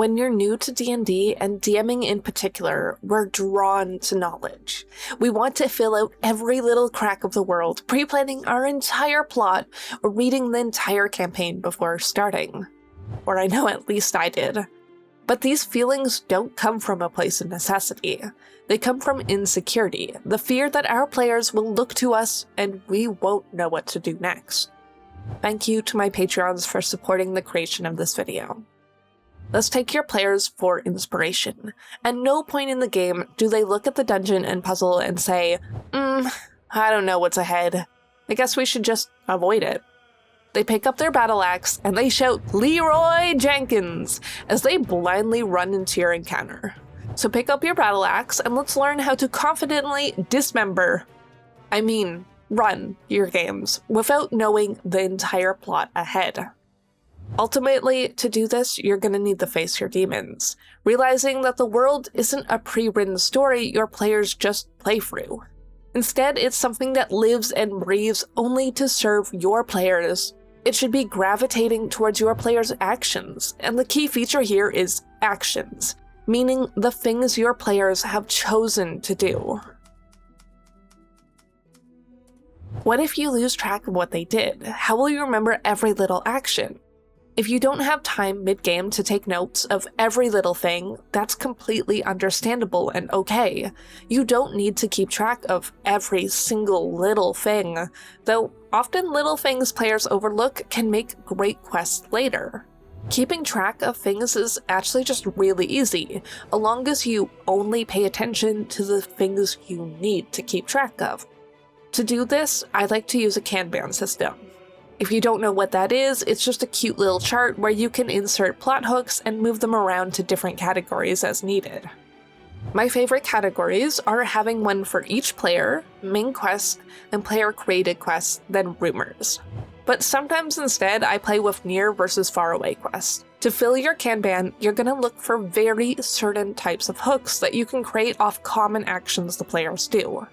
When you're new to D&D and DMing in particular, we're drawn to knowledge. We want to fill out every little crack of the world, pre-planning our entire plot, or reading the entire campaign before starting. Or I know at least I did. But these feelings don't come from a place of necessity. They come from insecurity, the fear that our players will look to us and we won't know what to do next. Thank you to my Patreons for supporting the creation of this video. Let's take your players for inspiration. At no point in the game do they look at the dungeon and puzzle and say, I don't know what's ahead. I guess we should just avoid it. They pick up their battle axe and they shout, "Leroy Jenkins!" as they blindly run into your encounter. So pick up your battle axe and let's learn how to confidently run your games without knowing the entire plot ahead. Ultimately, to do this, you're going to need to face your demons, realizing that the world isn't a pre-written story your players just play through. Instead, it's something that lives and breathes only to serve your players. It should be gravitating towards your players' actions, and the key feature here is actions, meaning the things your players have chosen to do. What if you lose track of what they did? How will you remember every little action? If you don't have time mid-game to take notes of every little thing, that's completely understandable and okay. You don't need to keep track of every single little thing, though often little things players overlook can make great quests later. Keeping track of things is actually just really easy, as long as you only pay attention to the things you need to keep track of. To do this, I like to use a Kanban system. If you don't know what that is, it's just a cute little chart where you can insert plot hooks and move them around to different categories as needed. My favorite categories are having one for each player, main quest, and player-created quests, then rumors. But sometimes instead I play with near versus far away quests. To fill your Kanban, you're going to look for very certain types of hooks that you can create off common actions the players do.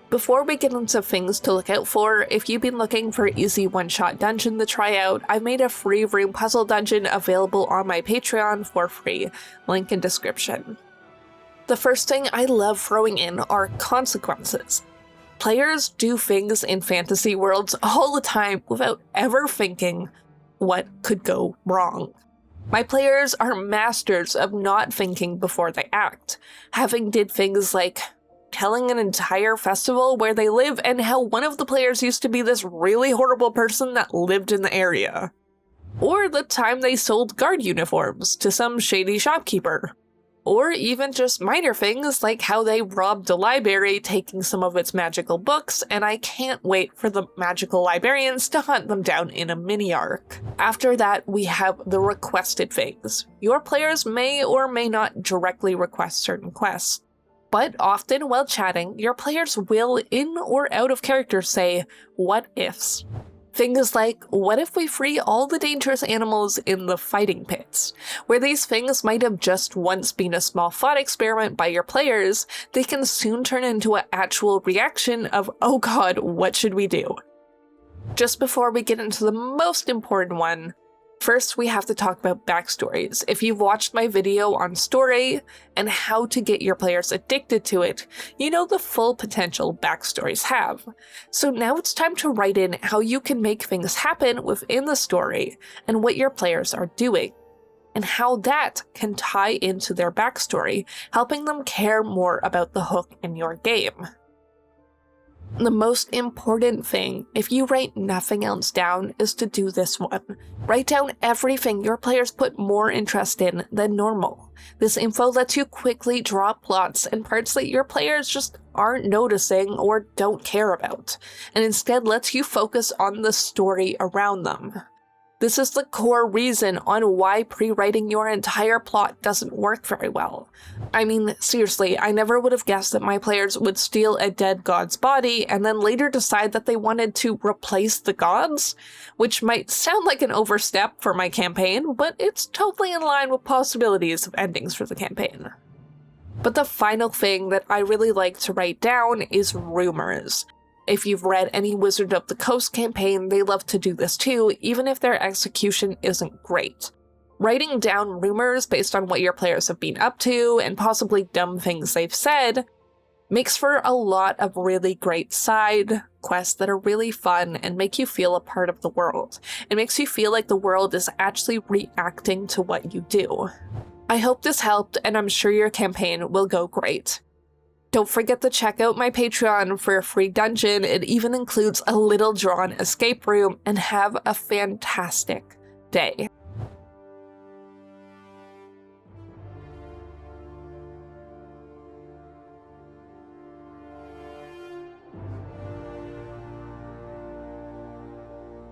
Before we get into things to look out for, if you've been looking for an easy one-shot dungeon to try out, I've made a free room puzzle dungeon available on my Patreon for free, link in description. The first thing I love throwing in are consequences. Players do things in fantasy worlds all the time without ever thinking what could go wrong. My players are masters of not thinking before they act, having did things like telling an entire festival where they live and how one of the players used to be this really horrible person that lived in the area. Or the time they sold guard uniforms to some shady shopkeeper. Or even just minor things like how they robbed a library taking some of its magical books, and I can't wait for the magical librarians to hunt them down in a mini-arc. After that, we have the requested things. Your players may or may not directly request certain quests, but often while chatting, your players will, in or out of character, say, "what ifs?" Things like, what if we free all the dangerous animals in the fighting pits? Where these things might have just once been a small thought experiment by your players, they can soon turn into an actual reaction of, oh god, what should we do? Just before we get into the most important one, first, we have to talk about backstories. If you've watched my video on story and how to get your players addicted to it, you know the full potential backstories have. So now it's time to write in how you can make things happen within the story and what your players are doing, and how that can tie into their backstory, helping them care more about the hook in your game. The most important thing, if you write nothing else down, is to do this one. Write down everything your players put more interest in than normal. This info lets you quickly draw plots and parts that your players just aren't noticing or don't care about, and instead lets you focus on the story around them. This is the core reason on why pre-writing your entire plot doesn't work very well. I mean, seriously, I never would have guessed that my players would steal a dead god's body and then later decide that they wanted to replace the gods, which might sound like an overstep for my campaign, but it's totally in line with possibilities of endings for the campaign. But the final thing that I really like to write down is rumors. If you've read any Wizard of the Coast campaign, they love to do this too, even if their execution isn't great. Writing down rumors based on what your players have been up to and possibly dumb things they've said makes for a lot of really great side quests that are really fun and make you feel a part of the world. It makes you feel like the world is actually reacting to what you do. I hope this helped, and I'm sure your campaign will go great. Don't forget to check out my Patreon for a free dungeon. It even includes a little drawn escape room, and have a fantastic day.